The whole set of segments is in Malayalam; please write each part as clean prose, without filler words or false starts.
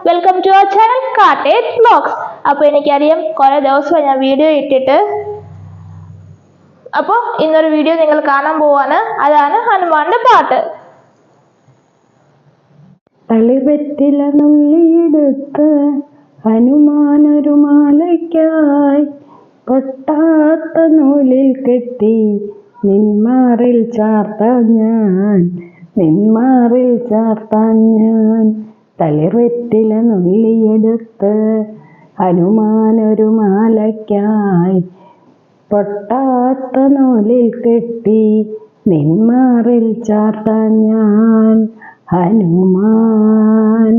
Welcome to our channel Cartage vlogs. അപ്പോൾ എനിക്കറിയാം കുറേ ദിവസമായി ഞാൻ വീഡിയോ ഇട്ടിട്ട്. അപ്പോൾ ഇന്നൊരു വീഡിയോ നിങ്ങൾ കാണാൻ പോവാണ്. അതാണ് ഹനുമാന്റെ പാട്ട്. തളിവെറ്റില നുള്ളിയെടുത്ത് ഹനുമാനൊരു മാലയ്ക്കായി പൊട്ടാത്ത നൂലിൽ കെട്ടി നിന്മാറിൽ ചാർത്താൻ ഞാൻ തളിർവെറ്റില നുള്ളിയെടുത്ത് ഹനുമാനൊരു മാലയ്ക്കായി പൊട്ടാത്ത നൂലിൽ കെട്ടി നിന്മാറിൽ ചാർത്താൻ ഞാൻ ഹനുമാൻ.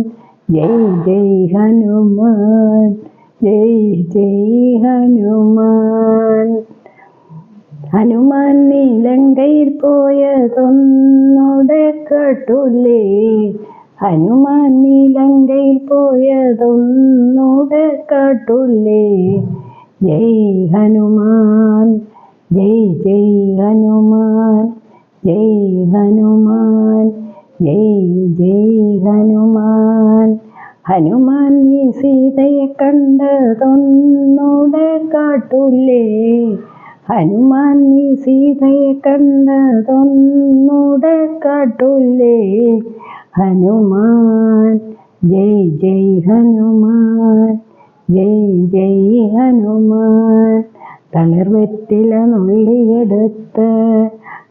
ജയ് ജയ് ഹനുമാൻ, ജയ് ജയ് ഹനുമാൻ. ഹനുമാൻ നീ ലങ്കയിൽ പോയതൊന്നുടെ കേട്ടില്ലേ? ഹനുമാൻ നീ ലങ്കയിൽ പോയതൊന്നുടെ കേട്ടില്ലേ? ജയ് ഹനുമാൻ, ജയ് ജയ് ഹനുമാൻ, ജയ് ഹനുമാൻ, ജയ് ജയ് ഹനുമാൻ. ഹനുമാൻ നീ സീതയെ കണ്ടതൊന്നുടെ കേട്ടില്ലേ? ഹനുമാൻ നീ സീതയെ കണ്ടതൊന്നുടെ കേട്ടില്ലേ? ഹനുമാൻ, ജയ് ജയ് ഹനുമാൻ, ജയ് ജയ് ഹനുമാൻ. തളിർവെറ്റില നുള്ളിയെടുത്ത്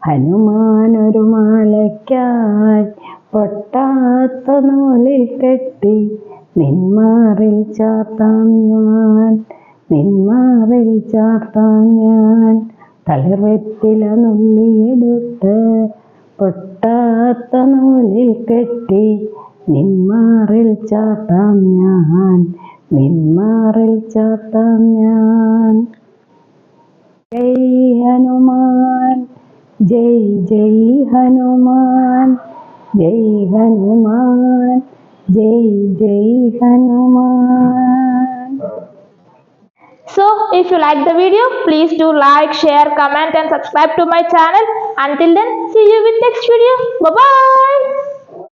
ഹനുമാനൊരു മാലയ്ക്കായി പൊട്ടാത്ത നൂലിൽ കെട്ടി നിന്മാറിൽ ചാർത്താൻ ഞാൻ തളിർവെറ്റില നുള്ളിയെടുത്ത് പൊട്ടാത്ത നൂലിൽ കെട്ടി നിന്മാറിൽ ചാർത്താൻ ഞാൻ. ജയ് ഹനുമാൻ, ജയ് ജയ് ഹനുമാൻ, ജയ് ഹനുമാൻ, ജയ് ജയ് Hanuman. So if you like the video, please do like, share, comment and subscribe to my channel. Until then, see you with next video. Bye bye.